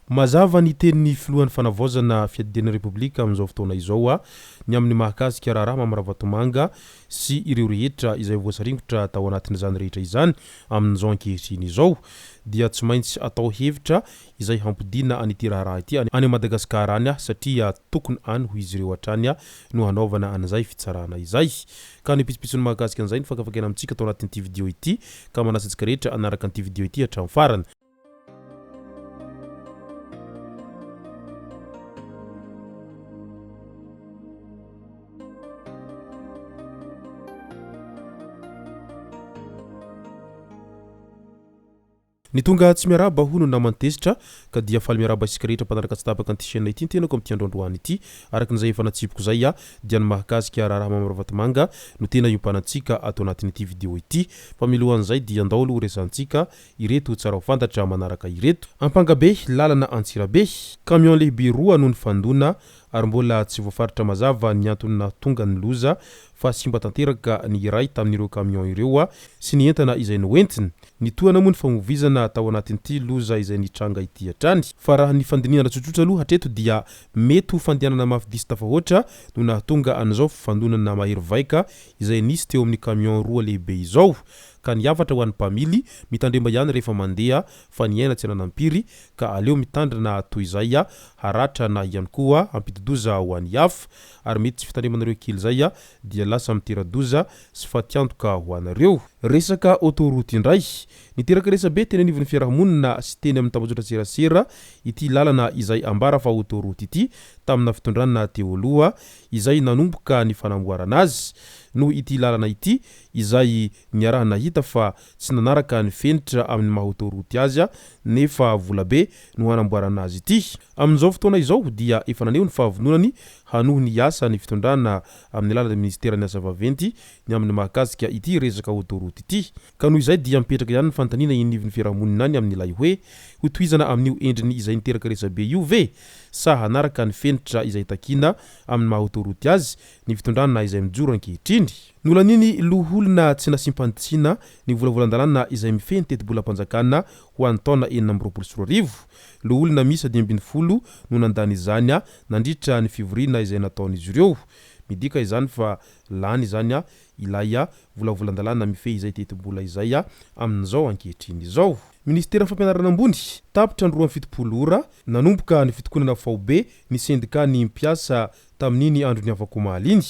mazava ny tenin'ny filohan'ny fanavaozana fiadidena republika amin'izao fotoana izao ny amin'ny mahakasika raharaha mamy Ravatomanga sy ireo rehetra izay voasaringotra tao anatin'izany rehetra izany amin'izao ankehitriny izao dia tsy maintsy atao hevitra izay hampidina an'ity raharaha ity any Madagasikara any satria tokony any ho izy ireo hatrany no hanaovana an'izay fitsarana izay ka ny pisipitsony mahakasika an'izay ny fakafakena amintsika tao anatin'ity video ity ka manasantsika rehetra anaraka an'ity video ity hatramin'ny farany. Ny tonga tsy miaraba hono namantesitra ka dia faly miaraba isika rehetra mpanaraka tsy tapaka an'ity chaîne ity tenako amin'ity androandroany ity araka n'izay efa natsipiko zay dia ny mahakasika raharaha mamy Ravatomanga no tena iompanantsika atao anatin'ity video ity fa milohan'izay dia andao aloha resantsika ireto tsara ho fantatra manaraka ireto. Ampangabe lalana Antsirabe camion lehibe roa no nifandona ary mbola tsy voafaritra mazava ny antony nahatonga ny loza fa simba tanteraka ny iray tamin'ireo camion ireo sy ny entana izay noentiny. Ny toana moa ny famovizana tao anatin'ity loza izay nitranga ity hatrany fa raha ny fandinihana tsotsotra aloha hatreto dia mety ho fandehanana mafy disy tafahoatra no nahatonga an'izao fandonana mahery vaika izay nisy teo amin'ny camion roa lehibe izao ka niavatra ho an'ny mpamily mitandremba ihany rehefa mandeha fa ny aina tsy ananampiry ka aleo mitandrana toy izay haratra na ihany koa ampitidoza ho an'ny hafa ary mety tsy fitandremanareo kely zay dia lasa miteradoza sy fatiantoka ho anareo. Resaka autoroute indray niteraka resabe teny anivon'ny fiarahamonina sy teny amin'ny tambazotra serasera ity lalana izay ambara fa autoroute ity tamina fitondranana teo aloha izay nanomboka ny fanamboarana azy no ity lalana ity izay niarahana hita fa tsy nanaraka ny fenitra amin'ny maha autoroute azy nefa volabe no hanamboarana azy ity. Amin'izao fotoana izao dia efa naneo ny fahavononany hanoho ny asa ny fitondrana amin'ny lalana ministera ny asa vaventy ny amin'ny mahakasika ity resaka autoroute ity ka noho izay dia mipetraka ihany ny fantaniana inivon'ny fiarahamonina any amin'ny ilay hoe ho tohizana amin'io endriny izay niteraka resabe io ve sa hanaraka ny fenitra izay takina amin'ny maha autoroute azy ny fitondrana izay mijoro ankehitriny. Nolaniny loholona tsy nasimpantsina ny volavolan-dalàna izay mifehy ny teti-bolam-panjakana ho an'ny taona 2024 loholona misy 20 no nandany izany nandritra ny fivoriana izay nataon'izy ireo midika izany fa lany izany ilay volavolan-dalàna mifehy izay teti-bola izay amin'izao ankehitriny izao. Ministera fampianarana ambony tapitra ny 27 ora nanomboka ny fitokonana faobe ny sendika ny mpiasa tamin'iny andro ny afako omaly iny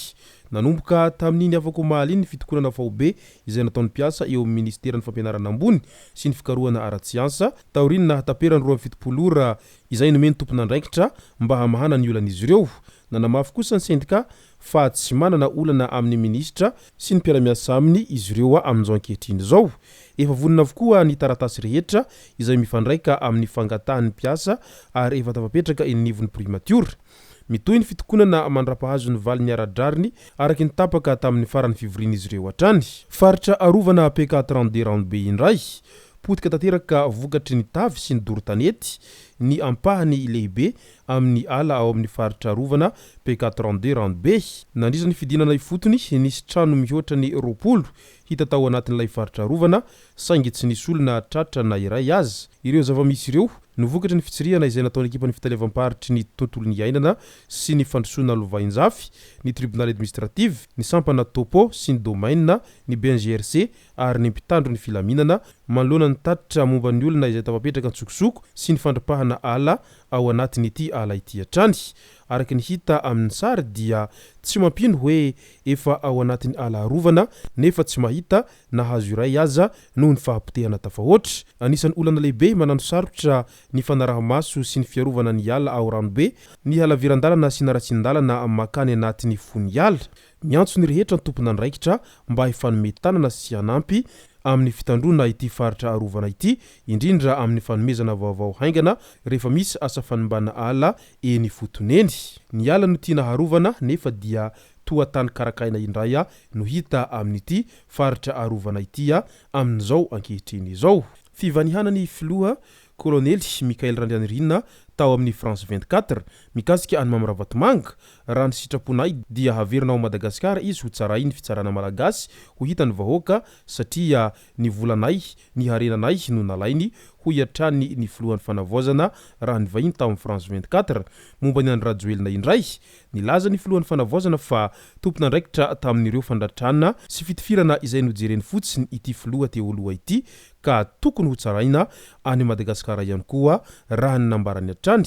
nanomboka tamin'iny afako omaly iny fitokonana faobe izay nataon'ny mpiasa eo amin'ny ministeran'ny fampianarana ambony sy ny fikarohana ara-tsiansa taoriny nahataperany 27 ora izay nomeny tompona andraikitra mba hamahana ny olan'izy ireo. Nanamafy kosa ny sendika fa tsy manana olana amin'ny ministra sy ny mpiara-miasa aminy izy ireo amin'izao ankehitriny izao. Efa vonina avokoa ny taratasy rehetra izay mifandraika amin'ny fangatahan'ny mpiasa ary efa tafapetraka inivon'ny primature. Mitohy ny fitokonana mandra-pahazo ny valin'ny ara-drariny araky ny tapaka tamin'ny farany fivoriana izy ireo hatrany. Faritra arovana PK32 Ranobe indray potika tanteraka vokatry ny tavy sy ny dorotanety ny ampahany lehibe amin'ny ala ao amin'ny faritra arovana PK32 Ranobe nandrisa ny fidinana ifotony nisy trano mihoatra ny 20 hita tao anatin'ilay faritra arovana saingy tsy nisy olona tratra na iray azy. Ireo zavamisy ireo no vokatry ny fitsirihana izay nataon'ny ekipan'ny fitalevam-paritry ny tontolon'ny iainana sy ny fandrosoana lovainjafy ny tribunal administrative ny sampana topo sy ny domaine ny BNGRC ary ny mpitandro ny filaminana manoloana ny tatitra momba ny olona izay tafapetraka antsokosoko sy ny fandrapahana ala ao anatin'ity ala ity hatrany. Araky ny hita amin'ny sary dia tsy mampino hoe efa ao anatin'ny ala arovana nefa tsy mahita nahazo iray aza noho ny fahampitehana tafahoatra. Anisan'ny olana lehibe manano sarotra ny fanaraha-maso sy ny fiarovana ny ala ao Ranobe ny halaviran-dalana sy naratsin-dalana makany anatin'ny fony ala. Miantso ny rehetra ny tompona andraikitra mba hifanometanana sy hanampy amin'ny fitandrona ity faritra arovana ity indrindra amin'ny fanomezana vaovao haingana rehefa misy asa fanimbana ala eny fotoneny. Ny ala no tiana harovana nefa dia toa tany karakaina indray no hita amin'ity faritra arovana ity amin'izao ankehitriny izao. Fivanihana ny filoha Colonel Andry Rajoelina tao amin'ny France 24 mikasika any Mamy Ravatomanga raha ny sitraponay dia haverina ao Madagasikara izy Hotsaraina fitsarana malagasy ho hitany vahoaka satria ny volanay ny harenanay no nalainy ho iatrany ny filohan'ny fanavozana raha ny vahiny tamin'ny France 24 momba ny Andry Rajoelina indray nilaza ny filohan'ny fanavozana fa tompona ndraikitra tamin'ireo fandratrana sy fitifirana izay nojereny fotsiny ity filoha teo aloha ity ka tokony Hotsaraina any Madagasikara ihany koa raha ny nambarany hatrany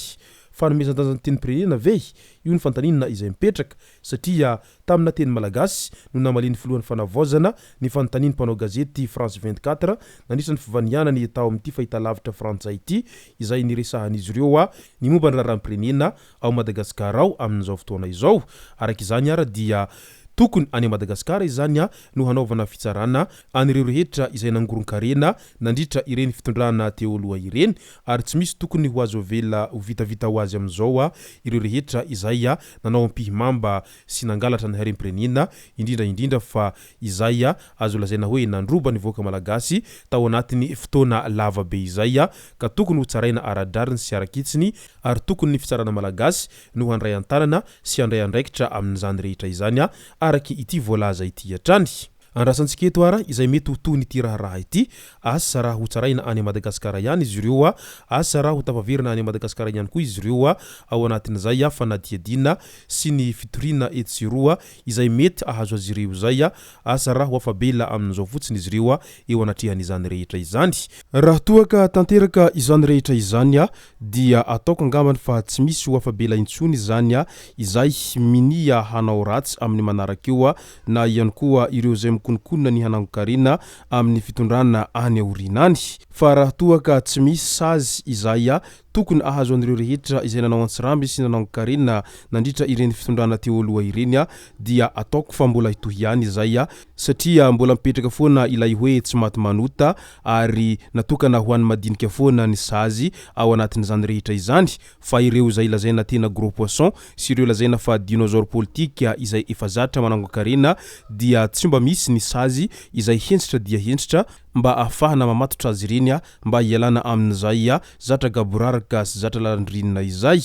fanomezan-danjany teny pirenena ve io ny fantaninana izay mipetraka satria tamina teny malagasy no namaleny filohan'ny fanavozana ny fantaniny mpanao gazety France 24 nandritra ny fivanianany tao amin'ity fahitalavitra frantsay ity izay niresahan'izy ireo ny momba ny raharam-pirenena ao Madagasikara ao amin'izao fotoana izao araka izany ara dia tokony any Madagasikara izany no hanaovana fitsarana anireo rehetra izay nangoron-karena nandritra ireny fitondrana teo aloha ireny ary tsy misy tokony ho azo vela ho vitavita ho azy amin'izao ireo rehetra izay nanao ampihimamba sy nangalatra ny harem-pirenena indrindra fa izay azo lazaina hoe nandroba ny voaka malagasy tao anatin'ny fotoana lava be izay ka tokony ho tsaraina aradrariny sy arakitsiny ary tokony ny fitsarana malagasy no handray an-tanana sy handray andraikitra amin'izany rehetra izany araky ity voalaza ity hatrany andrasantsika eto ara izay mety ho toy ity raha ity asa raha Hotsaraina any Madagasikara ihany izy ireo asa raha ho tapaverina any Madagasikara ihany koa izy ireo ao anatin'izay fanadiadina sy ny fitoriana etsiroa izay mety ahazo azy ireo zay asa raha ho afabela amin'izao fotsiny izy ireo eo anatrihan'izany rehetra izany raha toa ka tanteraka izany rehetra izany dia ataoko angambany fa tsy misy ho afabela intsony izany izay minia hanao ratsy amin'ny manaraka eo na ihany koa ireo zay konkonina ny hanangokarena amin'ny fitondrana any aorinany fa raha toa ka tsy misy sazy izay tokony ahazo an'ireo rehetra izay nanao antsiramby sy nanangokarena nandritra ireny fitondrana teo aloha ireny dia ataoko fa mbola hitohy ihany izay satria mbola mipetraka foana ilay hoe tsy maty manota ary natokana ho an'ny madinika foana ny sazy ao anatin'izany rehetra izany fa ireo izay lazaina tena gros poisson sy ireo lazaina fa dinosaure politique izay efa zatra manangokarena dia tsy mba misy ny sazy izay hentsitra dia hentsitra mba afahana mamatotra azy ireny mba ialana amin'izay zatra gaboraraka sy zatra lalandrinina izay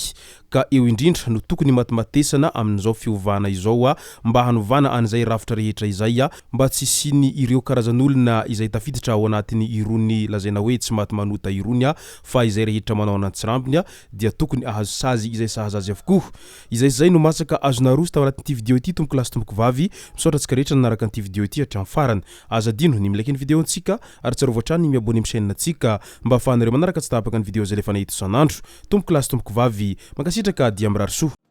ka eo indrindra no tokony matimatesana amin'izao fiovana izao mba hanovana an'izay rafitra rehetra izay mba tsy siny ireo karazan'olona izay tafiditra ao anatin'ny irony lazaina hoe tsy maty manota irony fa izay rehetra manao anantsirambiny dia tokony ahazo sazy izay sahaza azy avokoa izay no masaka azona roso tao anatin'ity video ity tomboko lasy tomboko vavy misaotra antsika rehetra nanaraka an'ity video ity hatramin'ny farany azadino ny milaiky ny video antsika ary tsara voatrany ny miabone amin'ny chaîne antsika mba afahanareo manaraka tsy tapaka ny video zay lefa nahita isan'andro tomboko lasy tomboko vavy mankasitraka dia mirary soa